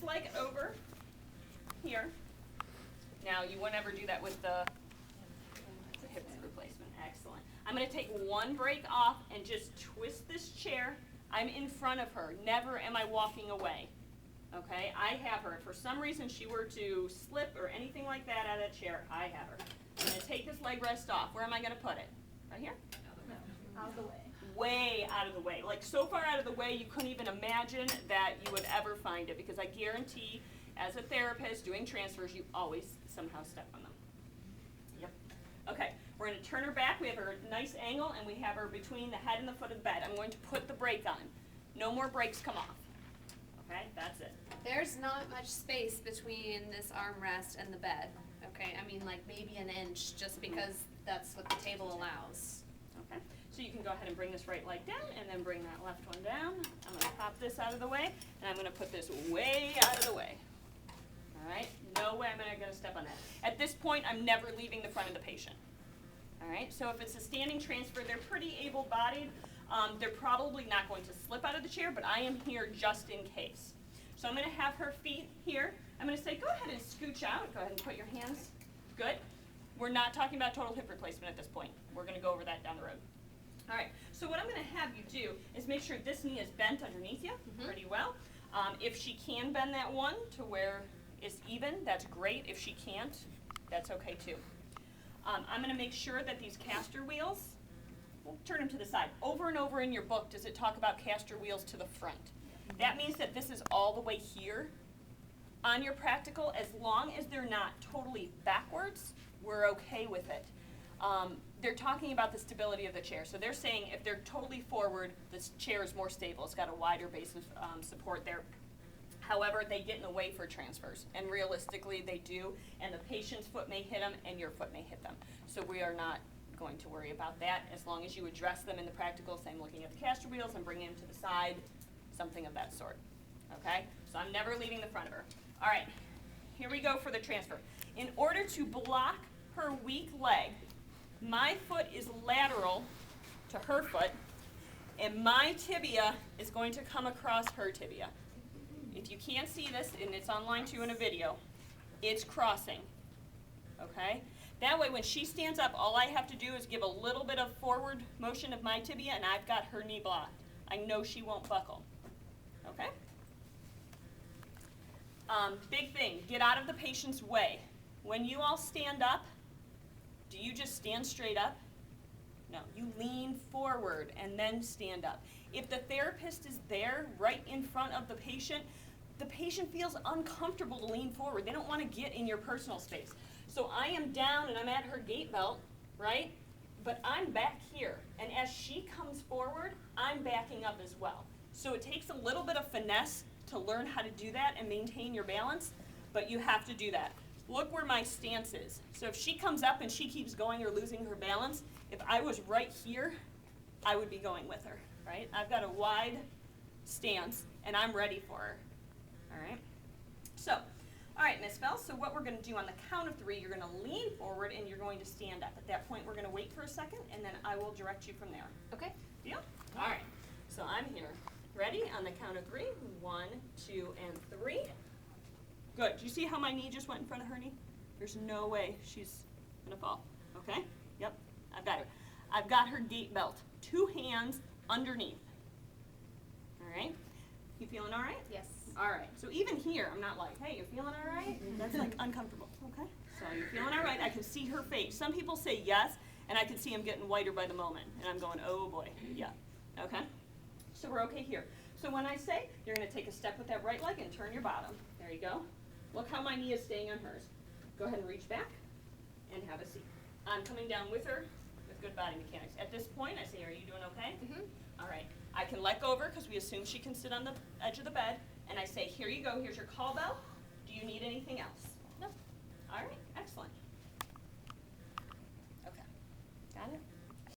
leg over here. Now, you won't ever do that with the hip replacement. Excellent. I'm going to take one break off and just twist this chair. I'm in front of her. Never am I walking away. Okay? I have her. If for some reason she were to slip or anything like that out of that chair, I have her. I'm going to take this leg rest off. Where am I going to put it? Right here? Out of the way. Way out of the way. Like so far out of the way you couldn't even imagine that you would ever find it, because I guarantee as a therapist doing transfers you always somehow step on them. Yep. Okay, we're going to turn her back. We have her nice angle and we have her between the head and the foot of the bed. I'm going to put the brake on. No more brakes come off. Okay, that's it. There's not much space between this armrest and the bed. Okay, I mean like maybe an inch, just because that's what the table allows. Okay, so you can go ahead and bring this right leg down and then bring that left one down. I'm going to pop this out of the way and I'm going to put this way out of the way. All right, no way I'm going to step on that. At this point, I'm never leaving the front of the patient. All right, so if it's a standing transfer, they're pretty able-bodied. They're probably not going to slip out of the chair, but I am here just in case. So I'm going to have her feet here. I'm going to say, go ahead and scooch out. Go ahead and put your hands. Good. We're not talking about total hip replacement at this point. We're going to go over that down the road. All right, so what I'm going to have you do is make sure this knee is bent underneath you pretty well. If she can bend that one to where it's even, that's great. If she can't, that's okay too. I'm going to make sure that these caster wheels, we'll turn them to the side. Over and over in your book does it talk about caster wheels to the front. That means that this is all the way here. On your practical, as long as they're not totally backwards, we're okay with it. They're talking about the stability of the chair. So they're saying if they're totally forward, this chair is more stable. It's got a wider base of support there. However, they get in the way for transfers, and realistically they do, and the patient's foot may hit them and your foot may hit them. So we are not going to worry about that as long as you address them in the practical, same looking at the caster wheels and bringing them to the side, something of that sort. Okay? So I'm never leaving the front of her. All right, here we go for the transfer. In order to block her weak leg, my foot is lateral to her foot, and my tibia is going to come across her tibia. If you can't see this, and it's online too in a video, it's crossing, okay? That way when she stands up, all I have to do is give a little bit of forward motion of my tibia and I've got her knee blocked. I know she won't buckle, okay? Big thing, get out of the patient's way. When you all stand up, do you just stand straight up? No, you lean forward and then stand up. If the therapist is there right in front of the patient feels uncomfortable to lean forward. They don't want to get in your personal space. So I am down and I'm at her gait belt, right? But I'm back here. And as she comes forward, I'm backing up as well. So it takes a little bit of finesse to learn how to do that and maintain your balance, but you have to do that. Look where my stance is. So if she comes up and she keeps going or losing her balance, if I was right here, I would be going with her, right? I've got a wide stance and I'm ready for her. All right, so, all right, Miss Bell, so what we're going to do on the count of 3, you're going to lean forward and you're going to stand up. At that point, we're going to wait for a second, and then I will direct you from there. Okay. Deal? All right, so I'm here. Ready? On the count of 3, 1, 2, and 3. Good. Do you see how my knee just went in front of her knee? There's no way she's going to fall. Okay? Yep, I've got her. I've got her gait belt. 2 hands underneath. All right? You feeling all right? Yes. All right, so even here, I'm not like, hey, you're feeling all right? That's like uncomfortable, okay? So you're feeling all right, I can see her face. Some people say yes, and I can see them getting whiter by the moment, and I'm going, oh boy, yeah, okay? So we're okay here. So when I say, you're gonna take a step with that right leg and turn your bottom. There you go. Look how my knee is staying on hers. Go ahead and reach back and have a seat. I'm coming down with her with good body mechanics. At this point, I say, are you doing okay? All right, I can let go of her because we assume she can sit on the edge of the bed. And I say, here you go, here's your call bell. Do you need anything else? No. All right, excellent.